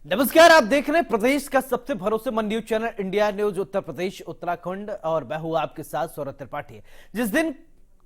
नमस्कार, आप देख रहे हैं प्रदेश का सबसे भरोसेमंद news channel India news Uttar Pradesh Uttarakhand और मैं हूं आपके साथ सौरभ त्रिपाठी। जिस दिन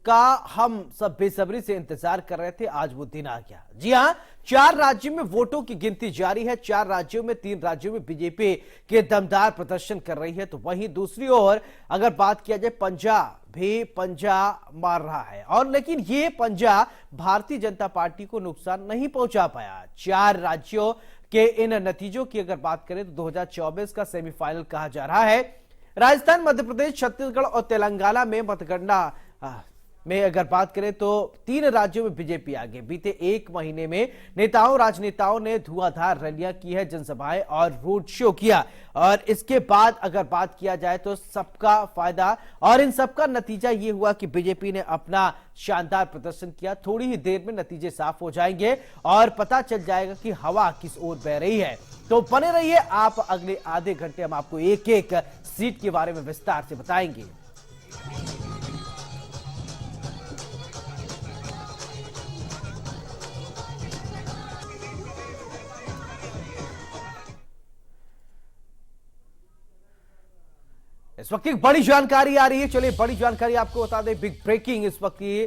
का हम सब बेसब्री से इंतजार कर रहे थे, आज वो दिन आ गया। जी हां, 4 राज्यों में वोटों की गिनती जारी है। 4 राज्यों में 3 राज्यों में बीजेपी के दमदार प्रदर्शन कर रही है, तो वहीं दूसरी ओर अगर बात किया जाए, पंजाब भी पंजा मार रहा है और लेकिन ये पंजा भारतीय जनता पार्टी को नुकसान नहीं पहुंचा पाया। 4 राज्यों के इन नतीजों की अगर बात करें तो 2024 का सेमीफाइनल कहा जा रहा है। राजस्थान, मध्य प्रदेश, छत्तीसगढ़ और तेलंगाना में मतगणना में अगर बात करें तो 3 राज्यों में बीजेपी आगे। बीते 1 महीने में राजनेताओं ने धुआंधार रैलियां की है, जनसभाएं और रोड शो किया और इसके बाद अगर बात किया जाए तो सबका फायदा और इन सबका नतीजा ये हुआ कि बीजेपी ने अपना शानदार प्रदर्शन किया। थोड़ी ही देर में नतीजे साफ हो जाएंगे और पता चल जाएगा कि हवा किस ओर बह रही है। तो बने रहिए आप, अगले आधे घंटे हम आपको एक एक सीट के बारे में विस्तार से बताएंगे। इस वक्त एक बड़ी जानकारी आ रही है, चलिए बड़ी जानकारी आपको बता दें। बिग ब्रेकिंग, इस वक्त की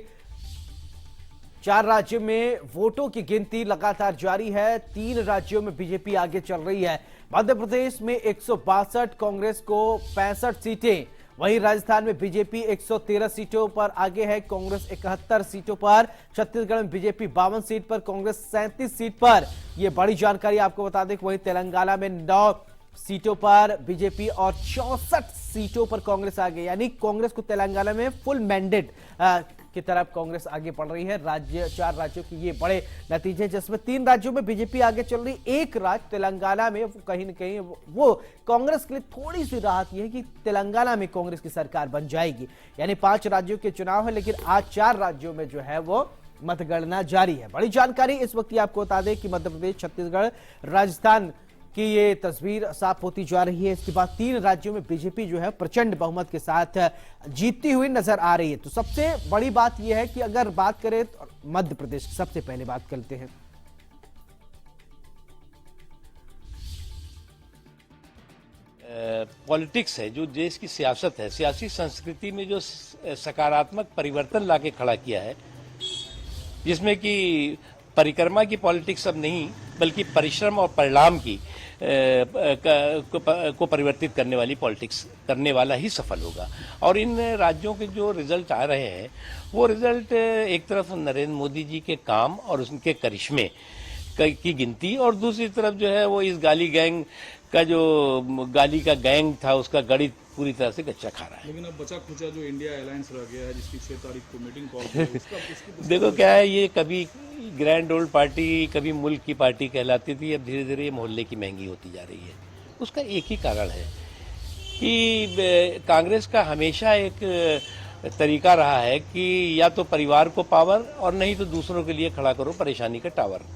4 राज्यों में वोटों की गिनती लगातार जारी है। 3 राज्यों में बीजेपी आगे चल रही है। मध्य प्रदेश में 162, कांग्रेस को 65 सीटें। वहीं राजस्थान में बीजेपी 113 सीटों पर आगे है, कांग्रेस 71 सीटों पर। छत्तीसगढ़ में बीजेपी 52 सीट पर, कांग्रेस 37 सीट पर। यह बड़ी जानकारी आपको बता दें। वहीं तेलंगाना में 9 सीटों पर बीजेपी और 64 सीटों पर कांग्रेस आगे, यानी कांग्रेस को तेलंगाना में फुल मैंडेट की तरफ कांग्रेस आगे बढ़ रही है। 4 राज्यों के ये बड़े नतीजे, जिसमें 3 राज्यों में बीजेपी आगे चल रही। एक राज्य तेलंगाना में कहीं न कहीं वो कांग्रेस के लिए थोड़ी सी राहत ये है कि तेलंगाना में कांग्रेस की सरकार बन जाएगी। यानी 5 राज्यों के चुनाव है, लेकिन आज 4 राज्यों में जो है वो मतगणना जारी है। बड़ी जानकारी इस वक्त आपको बता दें कि मध्य प्रदेश, छत्तीसगढ़, राजस्थान कि ये तस्वीर साफ होती जा रही है। इसके बाद 3 राज्यों में बीजेपी जो है प्रचंड बहुमत के साथ जीतती हुई नजर आ रही है। तो सबसे बड़ी बात यह है कि अगर बात करें तो मध्य प्रदेश की सबसे पहले बात करते हैं। पॉलिटिक्स है, जो देश की सियासत है, सियासी संस्कृति में जो सकारात्मक परिवर्तन लाके खड़ा किया है, जिसमें कि परिक्रमा की पॉलिटिक्स अब नहीं बल्कि परिश्रम और परिणाम की को परिवर्तित करने वाली पॉलिटिक्स करने वाला ही सफल होगा। और इन राज्यों के जो रिजल्ट आ रहे हैं, वो रिजल्ट एक तरफ नरेंद्र मोदी जी के काम और उनके करिश्मे की गिनती, और दूसरी तरफ जो है वो इस गाली गैंग का जो गाली का गैंग था, उसका गणित पूरी तरह से कच्चा खा रहा है। लेकिन अब बचा खुचा जो इंडिया अलायंस रह गया है, जिसकी 6 तारीख को मीटिंग कॉल देखो क्या है, ये कभी ग्रैंड ओल्ड पार्टी, कभी मुल्क की पार्टी कहलाती थी, अब धीरे धीरे ये मोहल्ले की महंगी होती जा रही है। उसका एक ही कारण है कि कांग्रेस का हमेशा एक तरीका रहा है कि या तो परिवार को पावर और नहीं तो दूसरों के लिए खड़ा करो परेशानी का टावर।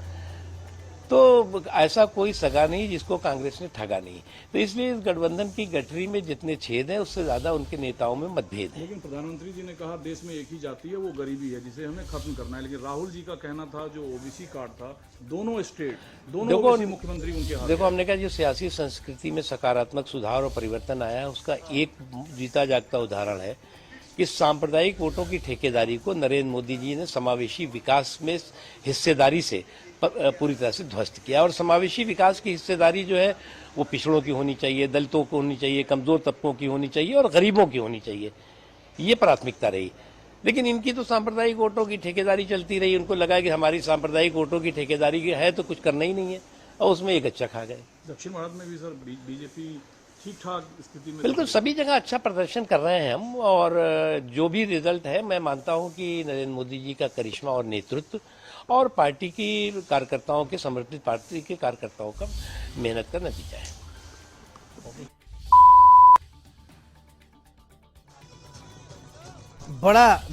तो ऐसा कोई सगा नहीं जिसको कांग्रेस ने ठगा नहीं। तो इसलिए इस गठबंधन की गठरी में जितने छेद हैं, उससे ज्यादा उनके नेताओं में मतभेद है। लेकिन प्रधानमंत्री जी ने कहा देश में एक ही जाति है, वो गरीबी है, जिसे हमें खत्म करना है। लेकिन राहुल जी का कहना था जो ओबीसी कार्ड था, दोनों स्टेट, दोनों मुख्यमंत्री उनके हाथ। देखो, हमने कहा जो सियासी संस्कृति में सकारात्मक सुधार और परिवर्तन आया है, उसका एक जीता जागता उदाहरण है कि सांप्रदायिक वोटों की ठेकेदारी को नरेंद्र मोदी जी ने समावेशी विकास में हिस्सेदारी से पूरी तरह से ध्वस्त किया। और समावेशी विकास की हिस्सेदारी जो है वो पिछड़ों की होनी चाहिए, दलितों को होनी चाहिए, कमजोर तबकों की होनी चाहिए और गरीबों की होनी चाहिए, ये प्राथमिकता रही। लेकिन इनकी तो सांप्रदायिक वोटों की ठेकेदारी चलती रही। उनको लगा कि हमारी सांप्रदायिक वोटों की ठेकेदारी है तो कुछ करना ही नहीं है, और उसमें एक अच्छा खा गए। दक्षिण भारत में भी सर बीजेपी ठीक ठाक स्थिति में, बिल्कुल सभी जगह अच्छा प्रदर्शन कर रहे हैं हम, और जो भी रिजल्ट है, मैं मानता हूं कि नरेंद्र मोदी जी का करिश्मा और नेतृत्व और पार्टी की कार्यकर्ताओं के, समर्पित पार्टी के कार्यकर्ताओं का मेहनत का नतीजा है।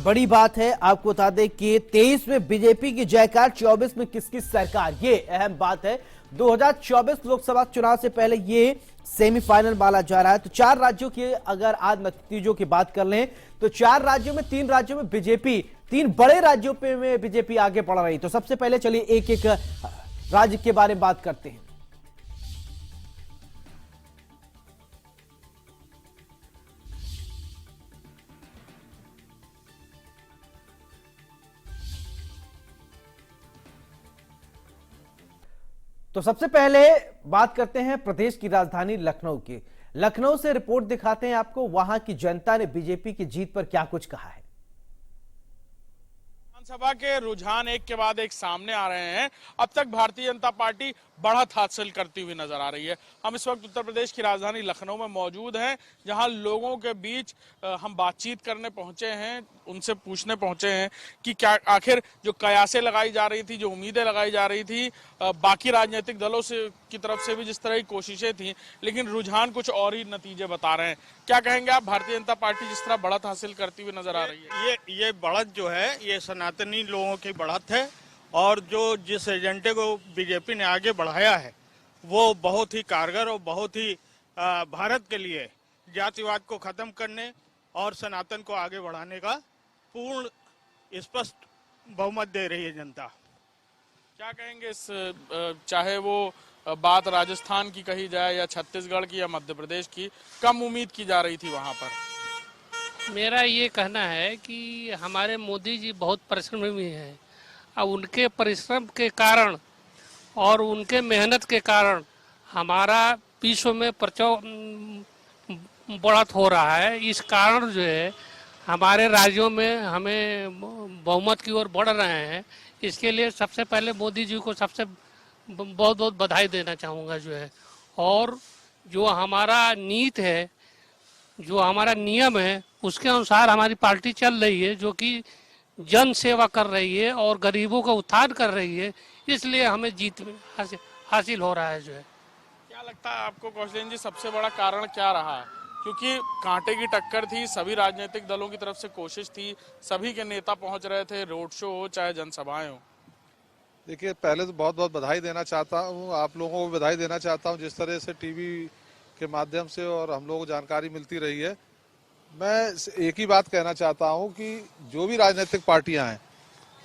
बड़ी बात है। आपको बता दें कि 23 में बीजेपी की जयकार, 24 में किसकी सरकार, ये अहम बात है। 2024 लोकसभा चुनाव से पहले ये सेमीफाइनल माना जा रहा है। तो 4 राज्यों की अगर आज नतीजों की बात कर लें तो 4 राज्यों में, 3 राज्यों में बीजेपी, 3 बड़े राज्यों पे में बीजेपी आगे बढ़ रही। तो सबसे पहले चलिए एक एक राज्य के बारे में बात करते हैं। तो सबसे पहले बात करते हैं प्रदेश की राजधानी लखनऊ की। लखनऊ से रिपोर्ट दिखाते हैं आपको, वहां की जनता ने बीजेपी की जीत पर क्या कुछ कहा है। विधानसभा के रुझान एक के बाद एक सामने आ रहे हैं। अब तक भारतीय जनता पार्टी बढ़त हासिल करती हुई नजर आ रही है। हम इस वक्त उत्तर प्रदेश की राजधानी लखनऊ में मौजूद हैं, जहां लोगों के बीच हम बातचीत करने पहुंचे हैं, उनसे पूछने पहुंचे हैं कि क्या आखिर जो कयासें लगाई जा रही थी, जो उम्मीदें लगाई जा रही थी बाकी राजनीतिक दलों से की तरफ से भी जिस तरह की कोशिशें थी, लेकिन रुझान कुछ और ही नतीजे बता रहे हैं। क्या कहेंगे आप, भारतीय जनता पार्टी जिस तरह बढ़त हासिल करती हुई नजर आ रही है? ये बढ़त जो है ये सनातनी लोगों की बढ़त है, और जो जिस एजेंडे को बीजेपी ने आगे बढ़ाया है वो बहुत ही कारगर और बहुत ही भारत के लिए जातिवाद को खत्म करने और सनातन को आगे बढ़ाने का पूर्ण स्पष्ट बहुमत दे रही है जनता। क्या कहेंगे इस चाहे वो बात राजस्थान की कही जाए या छत्तीसगढ़ की या मध्य प्रदेश की, कम उम्मीद की जा रही थी वहां पर? मेरा ये कहना है कि हमारे मोदी जी बहुत परिश्रमी हैं। अब उनके परिश्रम के कारण और उनके मेहनत के कारण हमारा विश्व में बढ़त हो रहा है। इस कारण जो है हमारे राज्यों में हमें बहुमत की ओर बढ़ रहे हैं। इसके लिए सबसे पहले मोदी जी को सबसे बहुत बहुत बधाई देना चाहूँगा जो है। और जो हमारा नीति है, जो हमारा नियम है, उसके अनुसार हमारी पार्टी चल रही है, जो कि जन सेवा कर रही है और गरीबों का उत्थान कर रही है। इसलिए हमें जीत हासिल हो रहा है जो है। क्या लगता है आपको कौशलेंद्र जी, सबसे बड़ा कारण क्या रहा? क्योंकि कांटे की टक्कर थी, सभी राजनीतिक दलों की तरफ से कोशिश थी, सभी के नेता पहुंच रहे थे, रोड शो हो चाहे जनसभाएं हो। देखिए, पहले तो बहुत बहुत बधाई देना चाहता हूँ, आप लोगों को बधाई देना चाहता हूँ जिस तरह से टीवी के माध्यम से और हम लोगों को जानकारी मिलती रही है। मैं एक ही बात कहना चाहता हूँ कि जो भी राजनीतिक पार्टियां हैं,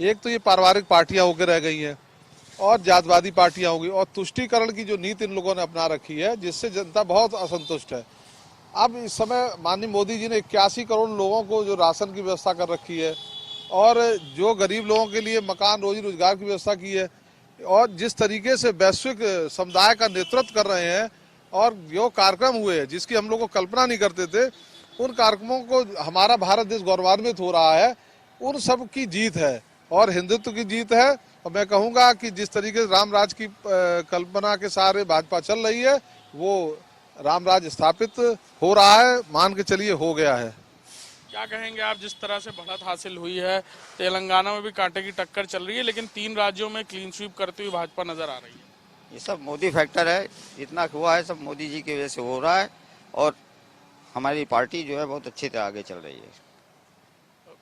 एक तो ये पारिवारिक पार्टियां होकर रह गई हैं और जातवादी पार्टियां होगी, और तुष्टीकरण की जो नीति इन लोगों ने अपना रखी है जिससे जनता बहुत असंतुष्ट है। अब इस समय माननीय मोदी जी ने 81 करोड़ लोगों को जो राशन की व्यवस्था कर रखी है और जो गरीब लोगों के लिए मकान रोजी रोजगार की व्यवस्था की है, और जिस तरीके से वैश्विक समुदाय का नेतृत्व कर रहे हैं, और जो कार्यक्रम हुए हैं जिसकी हम लोग को कल्पना नहीं करते थे, उन कार्यक्रमों को हमारा भारत देश गौरवान्वित हो रहा है। उन सब की जीत है और हिंदुत्व की जीत है। और मैं कहूँगा कि जिस तरीके से राम राज की कल्पना के सारे भाजपा चल रही है, वो राम राज स्थापित हो रहा है, मान के चलिए हो गया है। क्या कहेंगे आप, जिस तरह से बढ़त हासिल हुई है, तेलंगाना में भी कांटे की टक्कर चल रही है, लेकिन 3 राज्यों में क्लीन स्वीप करती हुई भाजपा नजर आ रही है? ये सब मोदी फैक्टर है, जितना हुआ है सब मोदी जी की वजह से हो रहा है, और हमारी पार्टी जो है बहुत अच्छी तरह आगे चल रही है।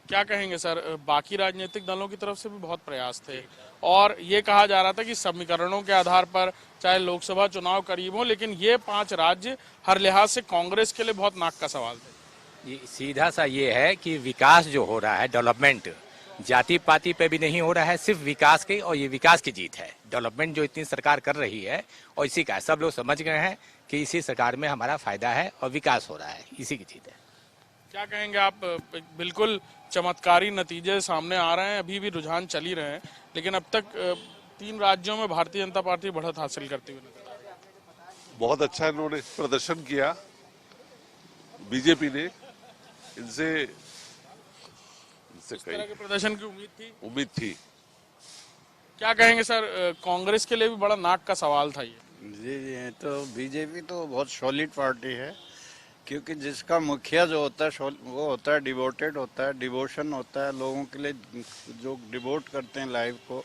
क्या कहेंगे सर, बाकी राजनीतिक दलों की तरफ से भी बहुत प्रयास थे और ये कहा जा रहा था कि समीकरणों के आधार पर चाहे लोकसभा चुनाव करीब हो, लेकिन ये 5 राज्य हर लिहाज से कांग्रेस के लिए बहुत नाक का सवाल थे। ये सीधा सा ये है कि विकास जो हो रहा है, डेवलपमेंट जाति पाति पे भी नहीं हो रहा है, सिर्फ विकास की, और ये विकास की जीत है। डेवलपमेंट जो इतनी सरकार कर रही है और इसी का सब लोग समझ गए हैं कि इसी सरकार में हमारा फायदा है और विकास हो रहा है, इसी की जीत है। क्या कहेंगे आप, बिल्कुल चमत्कारी नतीजे सामने आ रहे हैं, अभी भी रुझान चल ही रहे हैं, लेकिन अब तक 3 राज्यों में भारतीय जनता पार्टी बढ़त हासिल करती हुई नजर आ रही है। बहुत अच्छा इन्होंने प्रदर्शन किया, बीजेपी ने। इनसे इस तरह के प्रदर्शन की उम्मीद थी। क्या कहेंगे सर, कांग्रेस के लिए भी बड़ा नाक का सवाल था ये? जी, तो बीजेपी तो बहुत सॉलिड पार्टी है, क्योंकि जिसका मुखिया जो होता है वो होता है डिवोटेड होता है, डिवोशन होता है, लोगों के लिए जो डिवोट करते हैं लाइफ को,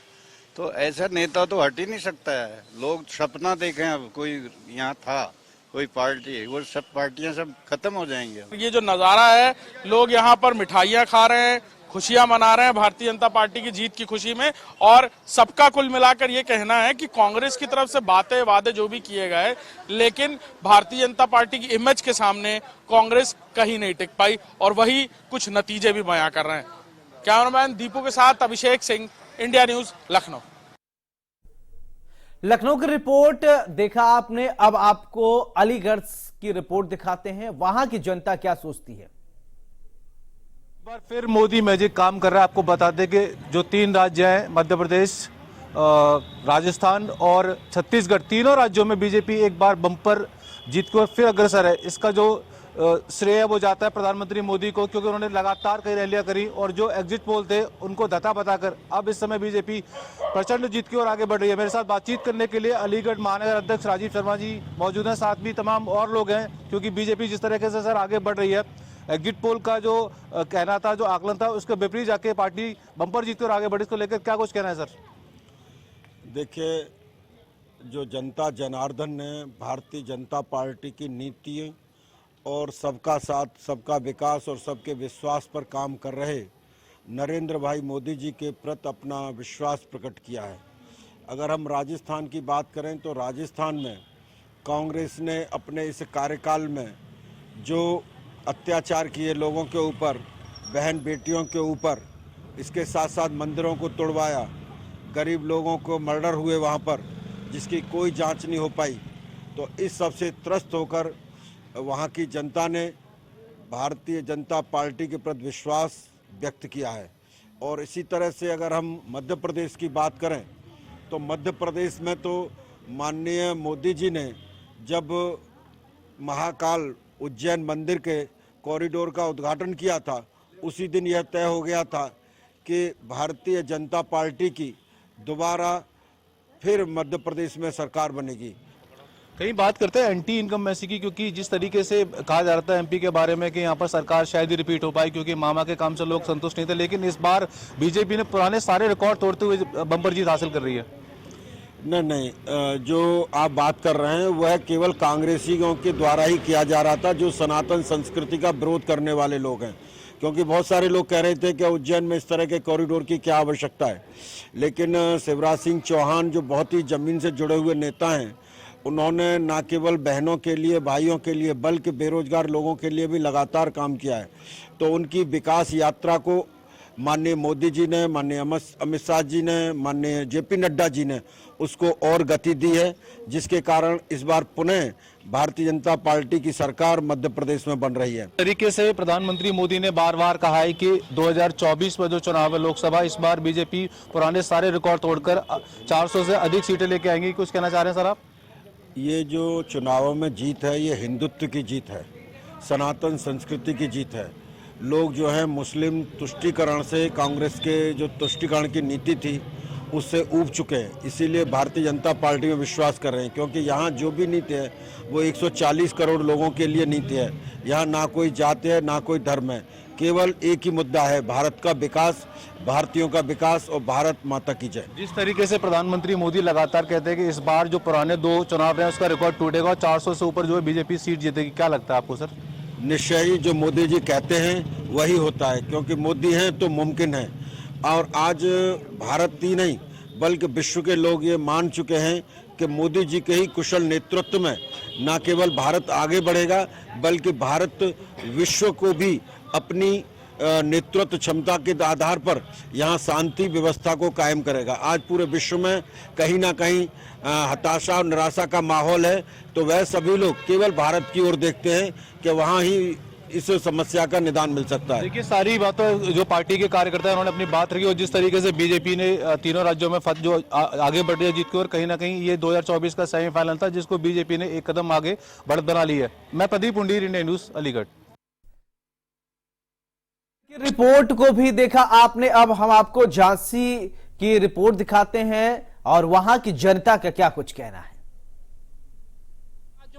तो ऐसा नेता तो हट ही नहीं सकता है। लोग सपना देखें, अब कोई यहाँ था कोई पार्टी, वो सब पार्टियां सब खत्म हो जाएंगे। ये जो नजारा है, लोग यहाँ पर मिठाइयाँ खा रहे हैं, खुशियां मना रहे हैं भारतीय जनता पार्टी की जीत की खुशी में, और सबका कुल मिलाकर ये कहना है कि कांग्रेस की तरफ से बातें वादे जो भी किए गए, लेकिन भारतीय जनता पार्टी की इमेज के सामने कांग्रेस कहीं नहीं टिक पाई, और वही कुछ नतीजे भी बयां कर रहे हैं। कैमरामैन दीपू के साथ अभिषेक सिंह, इंडिया न्यूज, लखनऊ। लखनऊ की रिपोर्ट देखा आपने, अब आपको अलीगढ़ की रिपोर्ट दिखाते हैं, वहां की जनता क्या सोचती है। बार फिर मोदी मैजिक काम कर रहा है। आपको बता दें कि जो 3 राज्य हैं, मध्य प्रदेश, राजस्थान और छत्तीसगढ़ तीनों राज्यों में बीजेपी एक बार बम्पर जीत की ओर फिर अग्रसर है। इसका जो श्रेय वो जाता है प्रधानमंत्री मोदी को, क्योंकि उन्होंने लगातार कई रैलियां करी और जो एग्जिट पोल थे उनको धता बताकर अब इस समय बीजेपी प्रचंड जीत की ओर आगे बढ़ रही है। मेरे साथ बातचीत करने के लिए अलीगढ़ महानगर अध्यक्ष राजीव शर्मा जी मौजूद हैं, साथ भी तमाम और लोग हैं, क्योंकि बीजेपी जिस तरीके से सर आगे बढ़ रही है, एग्जिट पोल का जो कहना था, जो आकलन था, उसके विपरीत जाके पार्टी बम्पर जीत कर आगे बढ़ी। इसको लेकर क्या कुछ कहना है सर? देखिए, जो जनता जनार्दन ने भारतीय जनता पार्टी की नीति और सबका साथ, सबका विकास और सबके विश्वास पर काम कर रहे नरेंद्र भाई मोदी जी के प्रति अपना विश्वास प्रकट किया है। अगर हम राजस्थान की बात करें तो राजस्थान में कांग्रेस ने अपने इस कार्यकाल में जो अत्याचार किए लोगों के ऊपर, बहन बेटियों के ऊपर, इसके साथ साथ मंदिरों को तोड़वाया, गरीब लोगों को मर्डर हुए वहाँ पर, जिसकी कोई जांच नहीं हो पाई। तो इस सब से त्रस्त होकर वहाँ की जनता ने भारतीय जनता पार्टी के प्रति विश्वास व्यक्त किया है। और इसी तरह से अगर हम मध्य प्रदेश की बात करें तो मध्य प्रदेश में तो माननीय मोदी जी ने जब महाकाल उज्जैन मंदिर के कॉरिडोर का उद्घाटन किया था, उसी दिन यह तय हो गया था कि भारतीय जनता पार्टी की दोबारा फिर मध्य प्रदेश में सरकार बनेगी। कहीं बात करते हैं एंटी इनकम्बेंसी की, क्योंकि जिस तरीके से कहा जा रहा था एमपी के बारे में कि यहाँ पर सरकार शायद ही रिपीट हो पाई क्योंकि मामा के काम से लोग संतुष्ट नहीं थे, लेकिन इस बार बीजेपी ने पुराने सारे रिकॉर्ड तोड़ते हुए बम्पर जीत हासिल कर रही है। नहीं, जो आप बात कर रहे हैं वह केवल कांग्रेसियों के द्वारा ही किया जा रहा था, जो सनातन संस्कृति का विरोध करने वाले लोग हैं। क्योंकि बहुत सारे लोग कह रहे थे कि उज्जैन में इस तरह के कॉरिडोर की क्या आवश्यकता है, लेकिन शिवराज सिंह चौहान जो बहुत ही ज़मीन से जुड़े हुए नेता हैं, उन्होंने न केवल बहनों के लिए, भाइयों के लिए, बल्कि बेरोजगार लोगों के लिए भी लगातार काम किया है। तो उनकी विकास यात्रा को माननीय मोदी जी ने, माननीय अमित शाह जी ने, माननीय जेपी नड्डा जी ने उसको और गति दी है, जिसके कारण इस बार पुनः भारतीय जनता पार्टी की सरकार मध्य प्रदेश में बन रही है। तरीके से प्रधानमंत्री मोदी ने बार बार कहा है कि 2024 में जो चुनाव है लोकसभा, इस बार बीजेपी पुराने सारे रिकॉर्ड तोड़कर 400 से अधिक सीटें लेके आएंगी। कुछ कहना चाह रहे हैं सर आप? ये जो चुनावों में जीत है, ये हिंदुत्व की जीत है, सनातन संस्कृति की जीत है। लोग जो है मुस्लिम तुष्टीकरण से, कांग्रेस के जो तुष्टीकरण की नीति थी उससे ऊब चुके हैं, इसीलिए भारतीय जनता पार्टी में विश्वास कर रहे हैं। क्योंकि यहाँ जो भी नीति है वो 140 करोड़ लोगों के लिए नीति है। यहाँ ना कोई जाति है, ना कोई धर्म है, केवल एक ही मुद्दा है, भारत का विकास, भारतीयों का विकास और भारत माता की जय। जिस तरीके से प्रधानमंत्री मोदी लगातार कहते हैं कि इस बार जो पुराने 2 चुनाव हैं उसका रिकॉर्ड टूटेगा और 400 से ऊपर जो है बीजेपी सीट जीतेगी, क्या लगता है आपको सर? निश्चय ही जो मोदी जी कहते हैं वही होता है, क्योंकि मोदी हैं तो मुमकिन है। और आज भारत ही नहीं बल्कि विश्व के लोग ये मान चुके हैं कि मोदी जी के ही कुशल नेतृत्व में न केवल भारत आगे बढ़ेगा, बल्कि भारत विश्व को भी अपनी नेतृत्व क्षमता के आधार पर यहाँ शांति व्यवस्था को कायम करेगा। आज पूरे विश्व में कहीं ना कहीं हताशा और निराशा का माहौल है, तो वह सभी लोग केवल भारत की ओर देखते हैं कि वहाँ ही इस समस्या का निदान मिल सकता है। देखिए, सारी बातों जो पार्टी के कार्यकर्ता हैं उन्होंने अपनी बात रखी और जिस तरीके से बीजेपी ने तीनों राज्यों में जो आगे बढ़ रही है जीत की ओर, कहीं ना कहीं ये 2024 का सेमीफाइनल था जिसको बीजेपी ने एक कदम आगे बढ़त बना ली है। मैं Pradeep Pundir, India news, Aligarh. Report को भी देखा आपने, अब हम आपको झांसी की रिपोर्ट दिखाते हैं और वहां की जनता का क्या कुछ कहना है।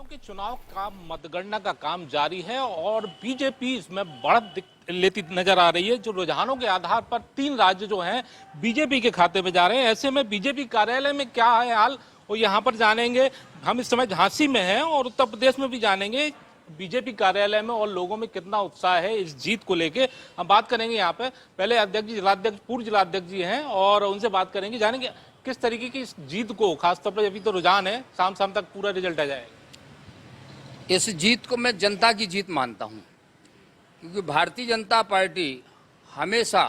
के चुनाव का मतगणना का काम जारी है और बीजेपी इसमें बढ़त लेती नजर आ रही है। जो रुझानों के आधार पर 3 राज्य जो हैं बीजेपी के खाते में जा रहे हैं। ऐसे में बीजेपी कार्यालय में क्या है हाल, वो यहाँ पर जानेंगे। हम इस समय झांसी में हैं और उत्तर प्रदेश में भी जानेंगे बीजेपी कार्यालय में और लोगों में कितना उत्साह है इस जीत को लेके। हम बात करेंगे यहाँ पे, पहले अध्यक्ष जी, जिलाध्यक्ष, पूर्व जिलाध्यक्ष जी हैं और उनसे बात करेंगे, जानेंगे किस तरीके की इस जीत को, खासतौर पर अभी तो रुझान है, शाम तक पूरा रिजल्ट आ जाएगा। इस जीत को मैं जनता की जीत मानता हूं, क्योंकि भारतीय जनता पार्टी हमेशा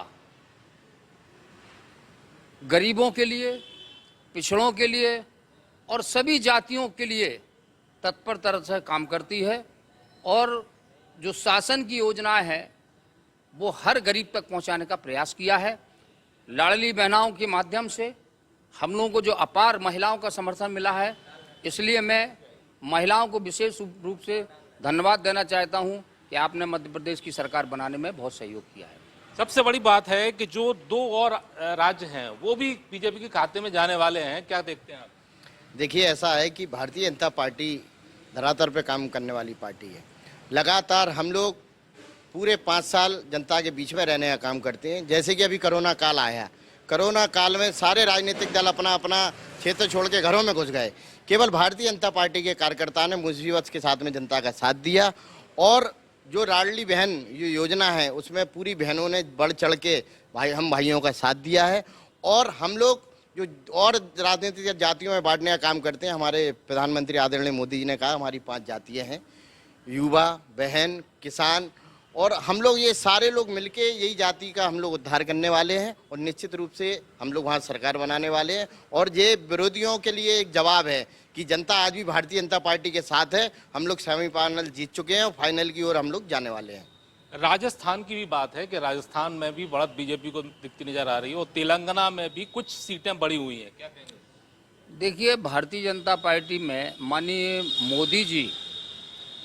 गरीबों के लिए, पिछड़ों के लिए और सभी जातियों के लिए तत्पर तरह से काम करती है और जो शासन की योजना है वो हर गरीब तक पहुंचाने का प्रयास किया है। लाडली बहनाओं के माध्यम से हम लोगों को जो अपार महिलाओं का समर्थन मिला है, इसलिए मैं महिलाओं को विशेष रूप से धन्यवाद देना चाहता हूं कि आपने मध्य प्रदेश की सरकार बनाने में बहुत सहयोग किया है। सबसे बड़ी बात है कि जो 2 और राज्य हैं वो भी बीजेपी के खाते में जाने वाले हैं, क्या देखते हैं आप? देखिए, ऐसा है कि भारतीय जनता पार्टी धरातल पे काम करने वाली पार्टी है। लगातार हम लोग पूरे 5 साल जनता के बीच में रहने का काम करते हैं। जैसे कि अभी कोरोना काल आया, कोरोना काल में सारे राजनीतिक दल अपना अपना क्षेत्र छोड़ के घरों में घुस गए। केवल भारतीय जनता पार्टी के कार्यकर्ताओं ने मुसीबत के साथ में जनता का साथ दिया, और जो लाडली बहन ये योजना है उसमें पूरी बहनों ने बढ़ चढ़ के हम भाइयों का साथ दिया है। और हम लोग जो और राजनीतिक जातियों में बांटने का काम करते हैं, हमारे प्रधानमंत्री आदरणीय मोदी जी ने कहा हमारी 5 जातियाँ हैं, युवा, बहन, किसान, और हम लोग ये सारे लोग मिलके यही जाति का हम लोग उद्धार करने वाले हैं। और निश्चित रूप से हम लोग वहाँ सरकार बनाने वाले हैं। और ये विरोधियों के लिए एक जवाब है कि जनता आज भी भारतीय जनता पार्टी के साथ है। हम लोग सेमीफाइनल जीत चुके हैं और फाइनल की ओर हम लोग जाने वाले हैं। राजस्थान की भी बात है कि राजस्थान में भी बढ़त बीजेपी को दिखती नजर आ रही है और तेलंगाना में भी कुछ सीटें बढ़ी हुई हैं, क्या कहेंगे? देखिए, भारतीय जनता पार्टी में माननीय मोदी जी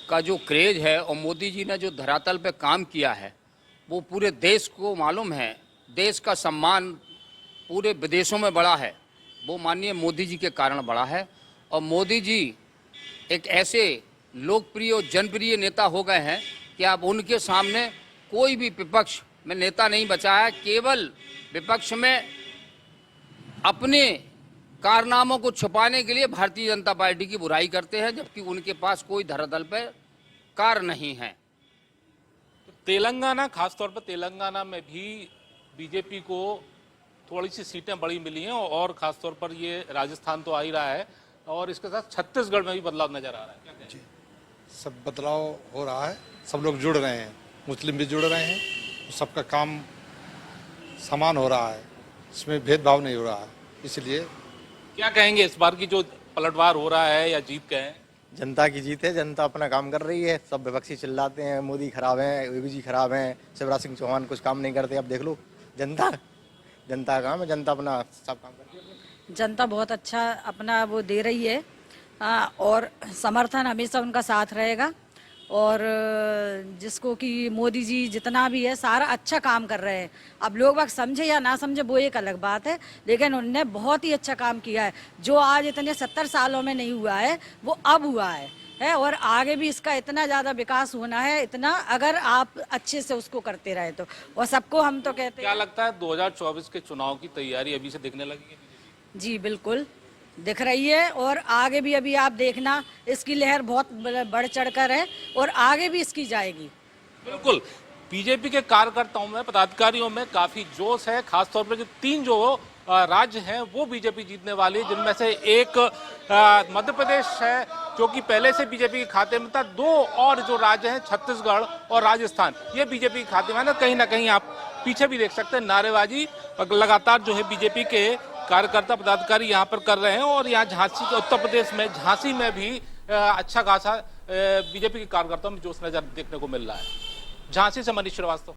का जो क्रेज है और मोदी जी ने जो धरातल पे काम किया है वो पूरे देश को मालूम है। देश का सम्मान पूरे विदेशों में बढ़ा है, वो माननीय मोदी जी के कारण बढ़ा है। और मोदी जी एक ऐसे लोकप्रिय और जनप्रिय नेता हो गए हैं कि अब उनके सामने कोई भी विपक्ष में नेता नहीं बचा है। केवल विपक्ष में अपने कारनामों को छुपाने के लिए भारतीय जनता पार्टी की बुराई करते हैं, जबकि उनके पास कोई धरातल पर कार्य नहीं है। तो तेलंगाना, खासतौर पर तेलंगाना में भी बीजेपी को थोड़ी सी सीटें बड़ी मिली हैं और खासतौर पर ये राजस्थान तो आ ही रहा है और इसके साथ छत्तीसगढ़ में भी बदलाव नजर आ रहा है, क्या कहें? सब बदलाव हो रहा है, सब लोग जुड़ रहे हैं, मुस्लिम भी जुड़ रहे हैं, सबका काम समान हो रहा है, इसमें भेदभाव नहीं हो रहा है। इसलिए क्या कहेंगे इस बार की जो पलटवार हो रहा है या जीत कहें? जनता की जीत है, जनता अपना काम कर रही है। सब विपक्षी चिल्लाते हैं मोदी खराब है, योगी जी खराब हैं, शिवराज सिंह चौहान कुछ काम नहीं करते। अब देख लो, जनता का काम है, जनता अपना सब काम करती है। जनता बहुत अच्छा अपना वो दे रही है और समर्थन हमेशा उनका साथ रहेगा। और जिसको कि मोदी जी जितना भी है सारा अच्छा काम कर रहे हैं। अब लोग वक्त समझे या ना समझे वो एक अलग बात है, लेकिन उन्होंने बहुत ही अच्छा काम किया है। जो आज इतने 70 सालों में नहीं हुआ है वो अब हुआ है और आगे भी इसका इतना ज़्यादा विकास होना है, इतना अगर आप अच्छे से उसको करते रहे तो। और सबको हम तो कहते हैं। क्या लगता है 2024 के चुनाव की तैयारी अभी से दिखने लगी है? जी बिल्कुल दिख रही है और आगे भी अभी आप देखना इसकी लहर बहुत बढ़ चढ़कर है और आगे भी इसकी जाएगी। बिल्कुल, बीजेपी के कार्यकर्ताओं में, पदाधिकारियों में काफी जोश है। खासतौर पर जो 3 जो राज्य हैं वो बीजेपी जीतने वाली है, जिनमें से एक मध्य प्रदेश है जो कि पहले से बीजेपी के खाते में था। 2 और जो राज्य हैं छत्तीसगढ़ और राजस्थान, ये बीजेपी के खाते में है। कहीं ना कहीं आप पीछे भी देख सकते हैं नारेबाजी लगातार जो है बीजेपी के कार्यकर्ता पदाधिकारी यहाँ पर कर रहे हैं। और यहाँ झांसी के उत्तर प्रदेश में झांसी में भी अच्छा खासा बीजेपी के कार्यकर्ताओं में जोश नजर देखने को मिल रहा है। झांसी से मनीष श्रीवास्तव।